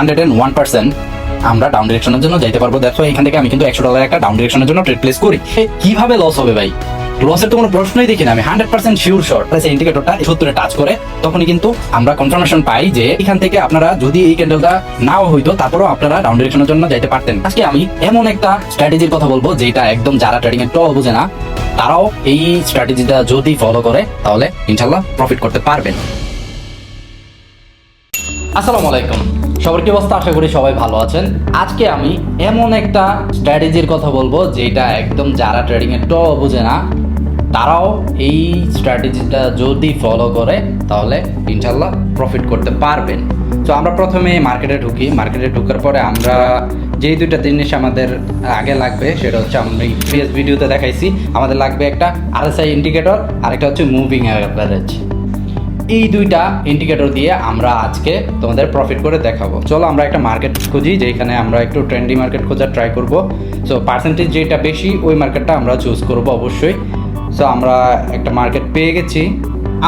101% আমরা ডাউন ডিরেকশনের জন্য যাইতে পারবো। দেখো এখান থেকে আমি কিন্তু $100 একটা ডাউন ডিরেকশনের জন্য ট্রেড প্লেস করি। কিভাবে লস হবে ভাই? লসের তো কোনো প্রশ্নই দেখি না আমি। 100% শিওর শর্ট ইন্ডিকেটরটা 70 টাচ করে তখনই কিন্তু আমরা কনফার্মেশন পাই যে এখান থেকে আপনারা যদি এই ক্যান্ডেলটা নাও হইতো তারপরেও আপনারা ডাউন ডিরেকশনের জন্য যাইতে পারতেন। আজকে আমি এমন একটা স্ট্র্যাটেজির কথা বলবো যেটা একদম যারা ট্রেডিং এর টল বোঝে না তারাও এই স্ট্র্যাটেজিটা যদি ফলো করে তাহলে ইনশাল্লাহ প্রফিট করতে পারবেন। আসসালামু আলাইকুম, সবার কি অবস্থা? আশা করি সবাই ভালো আছেন। আজকে আমি এমন একটা স্ট্র্যাটেজির কথা বলবো যেটা একদম যারা ট্রেডিং এর টল বোঝে না তারাও এই স্ট্র্যাটেজিটা যদি ফলো করে তাহলে ইনশাল্লাহ প্রফিট করতে পারবেন। তো আমরা প্রথমে মার্কেটে ঢুকি। মার্কেটে ঢোকার পরে আমরা যেই দুইটা জিনিস আমাদের আগে লাগবে সেটা হচ্ছে আমি প্রিভিয়াস ভিডিওতে দেখাইছি। আমাদের লাগবে একটা RSI ইন্ডিকেটর আর একটা হচ্ছে মুভিং অ্যাভারেজ। এই দুইটা ইন্ডিকেটর দিয়ে আমরা আজকে তোমাদের প্রফিট করে দেখাবো। চলো আমরা একটা মার্কেট খুঁজি যেখানে আমরা একটু ট্রেন্ডি মার্কেট খোঁজার ট্রাই করব। সো পার্সেন্টেজ যেটা বেশি ওই মার্কেটটা আমরা চুজ করব অবশ্যই। সো আমরা একটা মার্কেট পেয়ে গেছি।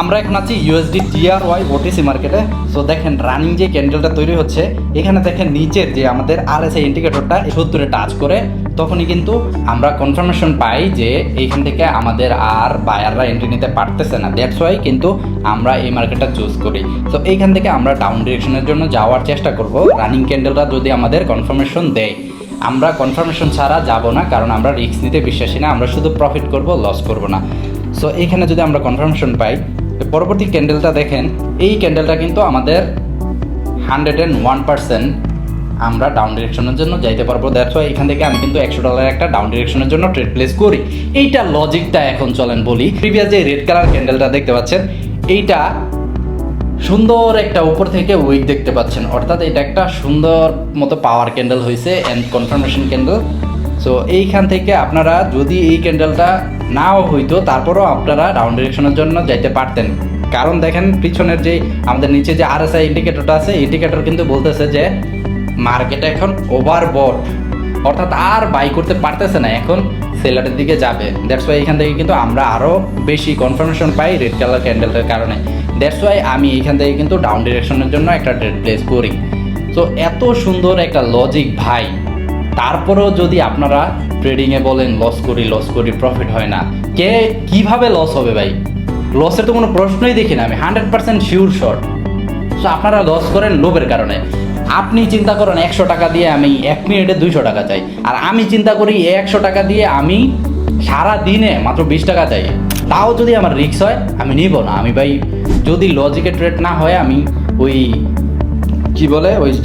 আমরা এখন আছি USD TRY OTC মার্কেটে। সো দেখেন রানিং যে ক্যান্ডেলটা তৈরি হচ্ছে এখানে দেখেন নিচের যে আমাদের RSI ইন্ডিকেটরটা 70 টাচ করে তখনই কিন্তু আমরা কনফার্মেশন পাই যে এইখান থেকে আমাদের আর বায়াররা এন্ট্রি নিতে পারতেছে না। দ্যাটস ওয়াই কিন্তু আমরা এই মার্কেটটা চুজ করি। তো এইখান থেকে আমরা ডাউন ডিরেকশনের জন্য যাওয়ার চেষ্টা করব। রানিং ক্যান্ডেলটা যদি আমাদের কনফার্মেশন দেয়, আমরা কনফার্মেশন ছাড়া যাব না, কারণ আমরা রিস্ক নিতে বিশ্বাসী না। আমরা শুধু প্রফিট করব, লস করব না। সো এইখানে যদি আমরা কনফার্মেশন পাই, পরবর্তী ক্যান্ডেলটা দেখেন, এই ক্যান্ডেলটা কিন্তু আমাদের 101% আমরা ডাউন ডিরেকশনের জন্য যাইতে পারবো। দ্যাটস ওয়াই এখান থেকে আমি কিন্তু $100 একটা ডাউন ডিরেকশনের জন্য ট্রেড প্লেস করি। এইটা লজিকটা এখন চলেন বলি। প্রিভিয়াস যে রেড কালার ক্যান্ডেলটা দেখতে পাচ্ছেন এইটা সুন্দর একটা উপর থেকে উইক দেখতে পাচ্ছেন, অর্থাৎ এটা একটা সুন্দর মতো পাওয়ার ক্যান্ডেল হয়েছে এন্ড কনফার্মেশন ক্যান্ডেল। সো এইখান থেকে আপনারা যদি এই ক্যান্ডেলটা নাও হইতো তারপরেও আপনারা ডাউন ডিরেকশনের জন্য যাইতে পারতেন। কারণ দেখেন পিছনের যে আমাদের নিচে যে RSI ইন্ডিকেটরটা আছে, ইন্ডিকেটর কিন্তু বলতেছে যে মার্কেট এখন ওভারবট, অর্থাৎ আর বাই করতে পারতেছে না, এখন সেলারের দিকে যাবে। দ্যাটস ওয়াই এখান থেকে কিন্তু আমরা আরও বেশি কনফার্মেশন পাই রেড কালার ক্যান্ডেলটার কারণে। দ্যাটস ওয়াই আমি এইখান থেকে কিন্তু ডাউন ডিরেকশনের জন্য একটা ট্রেড প্লেস করি। সো এত সুন্দর একটা লজিক ভাই, তারপরেও যদি আপনারা ট্রেডিংয়ে বলেন লস করি প্রফিট হয় না, কিভাবে লস হবে ভাই? লসের তো কোনো প্রশ্নই দেখি না আমি। 100% শিওর শর্ট। সো আপনারা লস করেন লোভের কারণে। আপনি চিন্তা করেন 100 টাকা দিয়ে আমি 1 মিনিটে 200 টাকা চাই, আর আমি চিন্তা করি 100 টাকা দিয়ে আমি সারা দিনে মাত্র 20 টাকা চাই। তাও যদি আমার রিস্ক হয় আমি নিব না। আমি ভাই যদি লজিকে ট্রেড না হয় আমি ওই কি বলে ওই যে